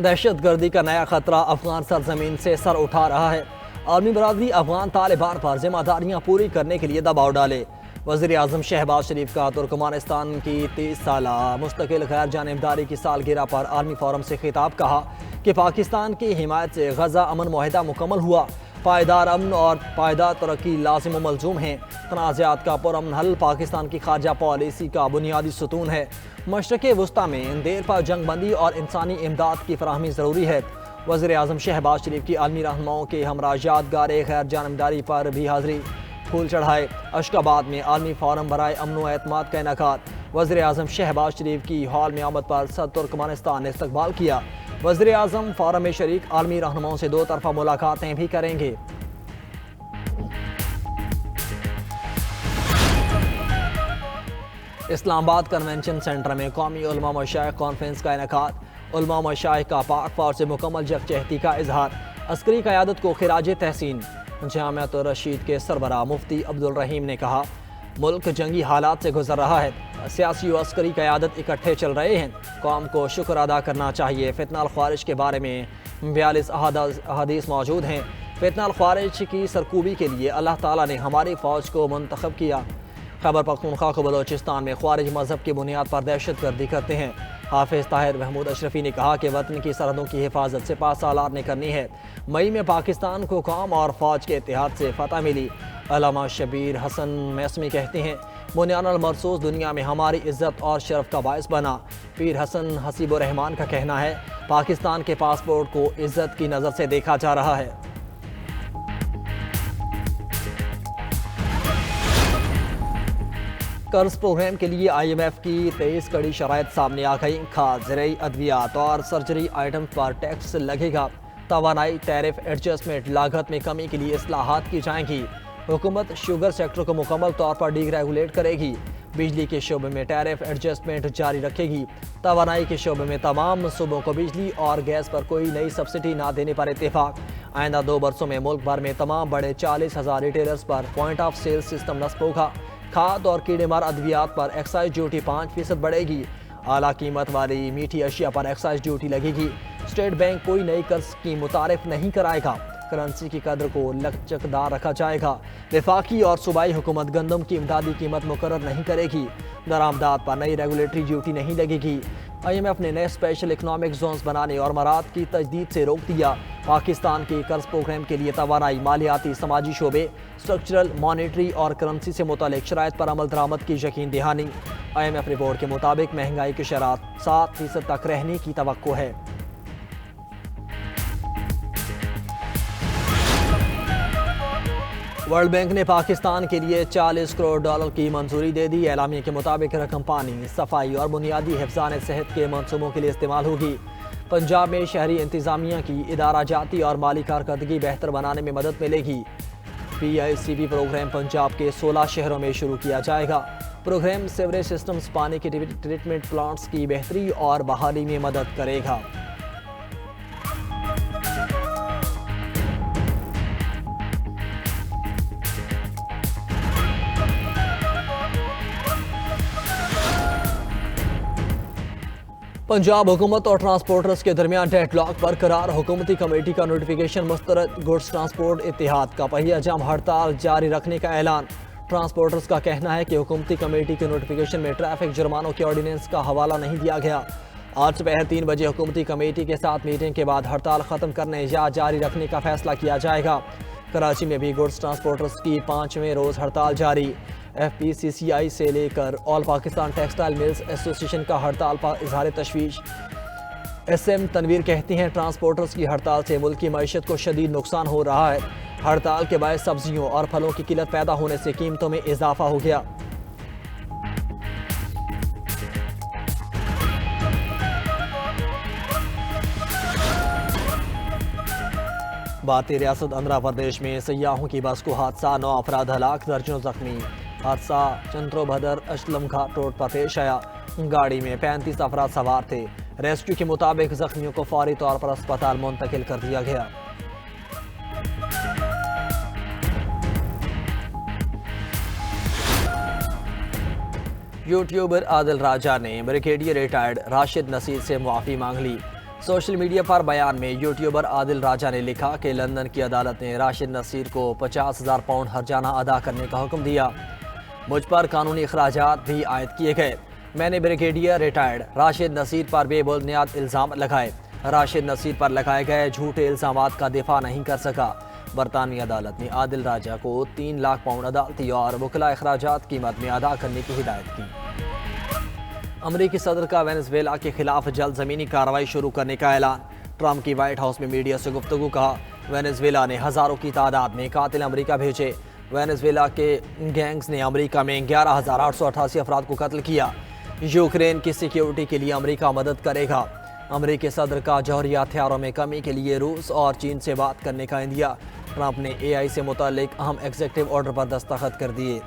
दहशत गर्दी का नया खतरा अफगान सरजमीन से सर उठा रहा है। आर्मी बरादरी अफगान तालिबान पर जिम्मेदारियां पूरी करने के लिए दबाव डाले। वज़ीर आज़म शहबाज शरीफ का तुर्कमानिस्तान की 30 साला मुस्तकिल गैर जानिबदारी की सालगिरह पर आर्मी फोरम से खिताब। कहा कि पाकिस्तान की हिमायत से गजा अमन मुआहिदा मुकम्मल हुआ। पायदार अमन और पायदार तरक्की लाजिम व मलजूम हैं। तनाज़ात का पुरअमन हल पाकिस्तान की खारजा पॉलिसी का बुनियादी सुतून है। मशरक़ वस्ता में देर पर जंगबंदी और इंसानी इमदाद की फराहमी ज़रूरी है। वज़ीर आज़म शहबाज शरीफ की आलमी रहनुमाओं के हमरा यादगार गैर जानिबदारी पर भी हाज़री फूल चढ़ाए। अशकाबाद में आलमी फोरम बराए अमन व एतमाद का इनेकाद। वज़ीर आज़म शहबाज शरीफ की हॉल में आमद पर सदर तुर्कमानिस्तान ने इस्तकबाल किया। वज़ीर आज़म फोरम में शरीक आलमी रहनुमाओं से 2 तरफ़ा मुलाकातें भी करेंगे। इस्लामाबाद कन्वेंशन सेंटर में कौमी उलमा मशाइख कॉन्फ्रेंस का इनेकाद। उलमा मशाइख का पाक फौज से मुकम्मल यकजहती का इजहार। अस्करी क़यादत को खिराज तहसीन। जामिअत रशीद के सरबराह मुफ्ती अब्दुल रहीम ने कहा, मुल्क जंगी हालात से गुजर रहा है। सियासी व अस्करी क़यादत इकट्ठे चल रहे हैं। कौम को शुक्र अदा करना चाहिए। फितना ख्वारिज के बारे में 42 अहादीस मौजूद हैं। फितना ख्वारिज की सरकूबी के लिए अल्लाह ताला ने हमारी फ़ौज को मुंतखब किया। खैबर पख्तूनख्वा को बलोचिस्तान में ख्वारिज मजहब की बुनियाद पर दहशत गर्दी करते हैं। हाफिज ताहिर महमूद अशरफी ने कहा कि वतन की सरहदों की हिफाजत सिपा सालार ने करनी है। मई में पाकिस्तान को कौम और फौज के इत्तेहाद से फतह मिली। अल्लामा शबीर हसन मैसमी कहते हैं, बुनियानुल मरसूस दुनिया में हमारी इज्जत और शरफ का बायस बना। पीर हसन हसीबुर रहमान का कहना है, पाकिस्तान के पासपोर्ट को इज्जत की नज़र से देखा जा रहा है। कर्ज प्रोग्राम के लिए IMF की 23 कड़ी शराइत सामने आ गई। खाद, ज़राई अद्वियात और सर्जरी आइटम पर टैक्स लगेगा। तवानाई टैरिफ एडजस्टमेंट लागत में कमी के लिए इस्लाहात की जाएंगी। हुकूमत शुगर सेक्टर को मुकम्मल तौर पर डीरेगुलेट करेगी। बिजली के शोबे में टैरिफ एडजस्टमेंट जारी रखेगी। तवानाई के शोबे में तमाम सूबों को बिजली और गैस पर कोई नई सब्सिडी ना देने पर इत्तेफाक। आइंदा 2 बरसों में मुल्क भर में तमाम बड़े 40,000 रिटेलर्स पर पॉइंट ऑफ सेल सिस्टम नस्ब होगा। खाद और कीड़ेमार अद्वियात पर एक्साइज ड्यूटी 5% बढ़ेगी। आला कीमत वाली मीठी अशिया पर एक्साइज ड्यूटी लगेगी। स्टेट बैंक कोई नई कर्ज की मुतारिफ नहीं कराएगा। करेंसी की कदर को लचकदार रखा जाएगा। वफाकी और सूबाई हुकूमत गंदम की इमदादी कीमत मुकर्रर नहीं करेगी। दरामदात पर नई रेगुलेटरी ड्यूटी नहीं लगेगी। IMF ने नए स्पेशल इकनॉमिक जोन्स बनाने और मराद की तजदीद से रोक दिया। पाकिस्तान के कर्ज प्रोग्राम के लिए तवानाई, मालियाती, समाजी शोबे, स्ट्रक्चरल, मॉनेटरी और करेंसी से मुतालिक शराइत पर अमल दरामद की यकीन दहानी। IMF रिपोर्ट के मुताबिक महंगाई की शरह 7% तक रहने की तवक्को है। वर्ल्ड बैंक ने पाकिस्तान के लिए $40 करोड़ की मंजूरी दे दी। एलामिया के मुताबिक रकम पानी, सफाई और बुनियादी हिफ्ज़ान सेहत के मनसूबों के लिए इस्तेमाल होगी। पंजाब में शहरी इंतजामिया की इदारा जाती और माली कारकर्दगी बेहतर बनाने में मदद मिलेगी। PICB प्रोग्राम पंजाब के 16 शहरों में शुरू किया जाएगा। प्रोग्राम सीवरेज सिस्टम्स, पानी के ट्रीटमेंट प्लांट्स की बेहतरी और बहाली में मदद करेगा। पंजाब हुकूमत और ट्रांसपोर्टर्स के दरमियान डेडलॉक बरकरार। हुकूमती कमेटी का नोटिफिकेशन मुस्तरद। गुड्स ट्रांसपोर्ट इत्तेहाद का पहिया जम हड़ताल जारी रखने का ऐलान। ट्रांसपोर्टर्स का कहना है कि हुकूमती कमेटी के नोटिफिकेशन में ट्रैफिक जुर्मानों के ऑर्डिनेंस का हवाला नहीं दिया गया। आज सुबह 3 बजे हुकूमती कमेटी के साथ मीटिंग के बाद हड़ताल ख़त्म करने या जारी रखने का फैसला किया जाएगा। कराची में भी गुड्स ट्रांसपोर्टर्स की 5वें रोज़ हड़ताल जारी। FPCCI से लेकर all Pakistan textile mills association का हड़ताल पर इजहार तशवीश। SM तनवीर कहती हैं, ट्रांसपोर्टर्स की हड़ताल से मुल्क की मईशत को शदीद नुकसान हो रहा है। हड़ताल के बाद सब्जियों और फलों की किल्लत पैदा होने से कीमतों में इजाफा हो गया। भारतीय रियासत आंध्र प्रदेश में सयाहों की बस को हादसा, 9 अफराद हलाक, दर्जनों जख्मी। हादसा चंद्रोभदर असलम घाट रोड पर पेश आया। गाड़ी में 35 अफराद सवार थे। रेस्क्यू के मुताबिक जख्मियों को फौरी तौर पर अस्पताल मुंतकिल कर दिया गया। यूट्यूबर आदिल राजा ने ब्रिगेडियर रिटायर्ड राशिद नसीर से मुआफ़ी मांग ली। सोशल मीडिया पर बयान में यूट्यूबर आदिल राजा ने लिखा कि लंदन की अदालत ने राशिद नसीर को 50,000 पाउंड हर्जाना अदा करने का हुक्म दिया। मुझ पर कानूनी अखराजात भी आयद किए गए। मैंने ब्रिगेडियर रिटायर्ड राशिद नसीर पर बेबुनियाद इल्ज़ाम लगाए। राशिद नसीर पर लगाए गए झूठे इल्ज़ामात का दिफा नहीं कर सका। बरतानवी अदालत ने आदिल राजा को 3 लाख पाउंड अदालती और वकला अखराजात कीमत में अदा करने की हिदायत की। अमरीकी सदर का वेनेजुएला के खिलाफ जल्द ज़मीनी कार्रवाई शुरू करने का ऐलान। ट्रंप की व्हाइट हाउस में मीडिया से गुफ्तगू। कहा, वेनेजुएला ने हज़ारों की तादाद में कातिल अमरीका भेजे। वेनेजुएला के गैंग्स ने अमरीका में 11,888 अफराद को कत्ल किया। यूक्रेन की सिक्योरिटी के लिए अमरीका मदद करेगा। अमरीकी सदर का जौहरी हथियारों में कमी के लिए रूस और चीन से बात करने का इंदिया। ट्रंप ने AI से मुताल्लिक अहम एग्जीक्यूटिव ऑर्डर पर दस्तखत कर दिए।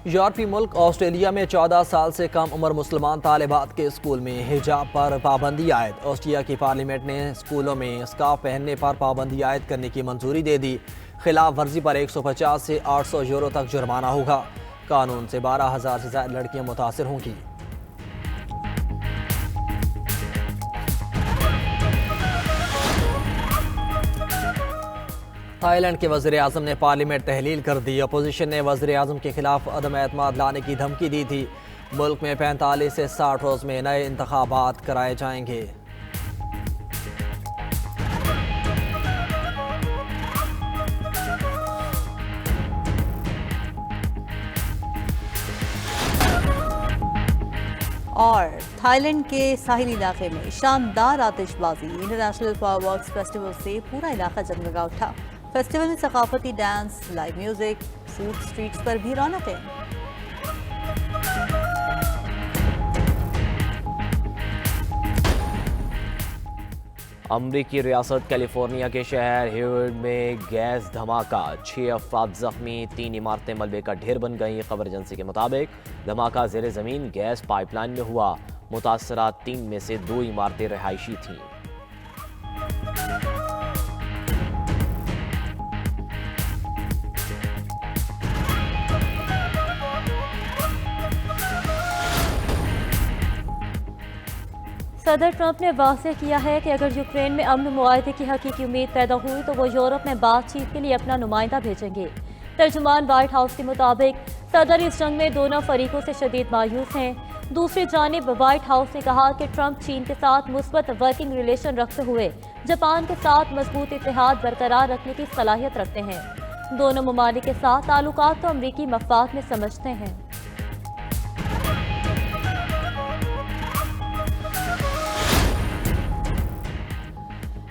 यूरोपीय मुल्क ऑस्ट्रेलिया में 14 साल से कम उम्र मुसलमान तालिबात के स्कूल में हिजाब पर पाबंदी आयद। ऑस्ट्रिया की पार्लियामेंट ने स्कूलों में स्कार्फ पहनने पर पाबंदी आयद करने की मंजूरी दे दी। खिलाफ वर्जी पर 150 से 800 यूरो तक जुर्माना होगा। कानून से 12,000 से ज्यादा लड़कियां मुतासिर होंगी। थाईलैंड के वज़ीर आज़म ने पार्लियामेंट तहलील कर दी। अपोजिशन ने वज़ीर आज़म के खिलाफ अदम एतमाद लाने की धमकी दी थी। मुल्क में 45 से 60 रोज़ में नए इंतखाबात कराए जाएंगे। और थाईलैंड के साहिली इलाके में शानदार आतिशबाजी। इंटरनेशनल फायरवर्क्स फेस्टिवल से पूरा इलाका जगमगा उठा। फेस्टिवल में सकाफती dance, live music, food streets पर भी रौनक है। अमरीकी रियासत कैलिफोर्निया के शहर हेवर्ड में गैस धमाका, 6 अफराद जख्मी, 3 इमारतें मलबे का ढेर बन गई। खबर एजेंसी के मुताबिक धमाका ज़ेरे ज़मीन गैस पाइपलाइन में हुआ। मुतासरा 3 में से 2 इमारतें रहायशी थीं। सदर ट्रंप ने वाज़ेह किया है कि अगर यूक्रेन में अमन मुआहदे की हकीकी उम्मीद पैदा हुई तो वो यूरोप में बातचीत के लिए अपना नुमाइंदा भेजेंगे। तर्जुमान व्हाइट हाउस के मुताबिक सदर इस जंग में दोनों फरीकों से शदीद मायूस हैं। दूसरी जानिब व्हाइट हाउस ने कहा कि ट्रंप चीन के साथ मुस्बत वर्किंग रिलेशन रखते हुए जापान के साथ मजबूत इत्तेहाद बरकरार रखने की सलाहियत रखते हैं। दोनों ममालिक के साथ ताल्लुकात तो अमरीकी मफाद में समझते हैं।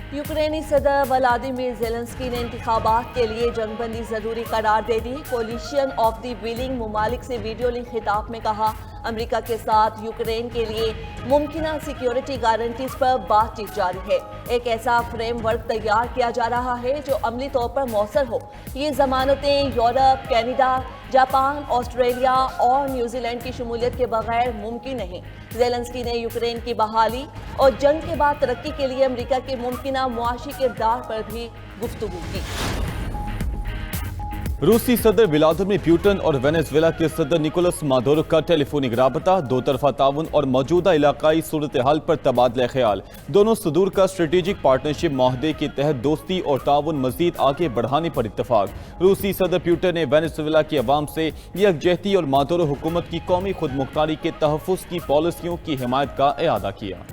यूक्रेनी सदर व्लादिमीर ज़ेलेंस्की ने इंतखाबात के लिए जंगबंदी ज़रूरी करार दे दी। कोलिशन ऑफ द विलिंग ममालिक से वीडियो लिंक खिताब में कहा, अमेरिका के साथ यूक्रेन के लिए मुमकिन सिक्योरिटी गारंटीज पर बातचीत जारी है। एक ऐसा फ्रेमवर्क तैयार किया जा रहा है जो अमली तौर पर मौसर हो। ये जमानतें यूरोप, कनाडा, जापान, ऑस्ट्रेलिया और न्यूजीलैंड की शमूलियत के बगैर मुमकिन नहीं। ज़ेलेंस्की ने यूक्रेन की बहाली और जंग के बाद तरक्की के लिए अमेरिका के मुमकिन मुआशी किरदार पर भी गुफ्तगू की। रूसी सदर व्लादिमीर पुतिन और वेनेजुएला के सदर निकोलस मादुरो का टेलीफोनिक राबता, दो तरफा ताउन और मौजूदा इलाकाई सूरत हाल पर तबादला ख्याल। दोनों सदूर का स्ट्रेटेजिक पार्टनरशिप माहदे के तहत दोस्ती और ताउन मजीद आगे बढ़ाने पर इत्तफाक। रूसी सदर पुतिन ने वेनेजुएला की अवाम से यकजहती और मादुरो हुकूमत की कौमी खुद मुख्तारी के तहफ़्फ़ुज़ की पॉलिसियों की हिमायत का इआदा किया।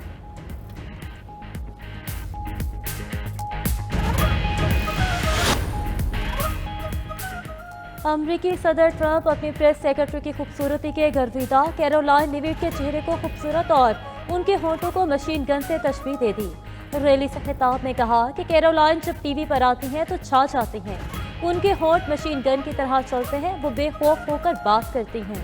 अमरीकी सदर ट्रंप अपनी प्रेस सेक्रेटरी की खूबसूरती के गर्विदा कैरोलाइन लिविट के चेहरे को खूबसूरत और उनके होंठों को मशीन गन से तशबीह दे दी। रैली से खिताब में कहा कि कैरोलाइन जब टीवी पर आती हैं तो छा जाती हैं। उनके होंठ मशीन गन की तरह चलते हैं। वो बेखौफ होकर बात करती हैं।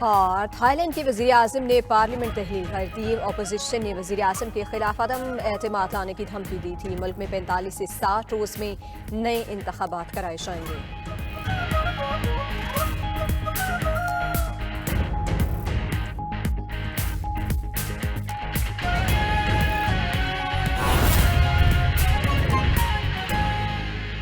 और थाईलैंड के वज़ीर आज़म ने पार्लियामेंट तहलील कर दी। अपोजिशन ने वज़ीर आज़म के खिलाफ अदम एतमाद लाने की धमकी दी थी। मुल्क में 45 से 60 रोज़ में नए इंतखाबात कराए जाएंगे।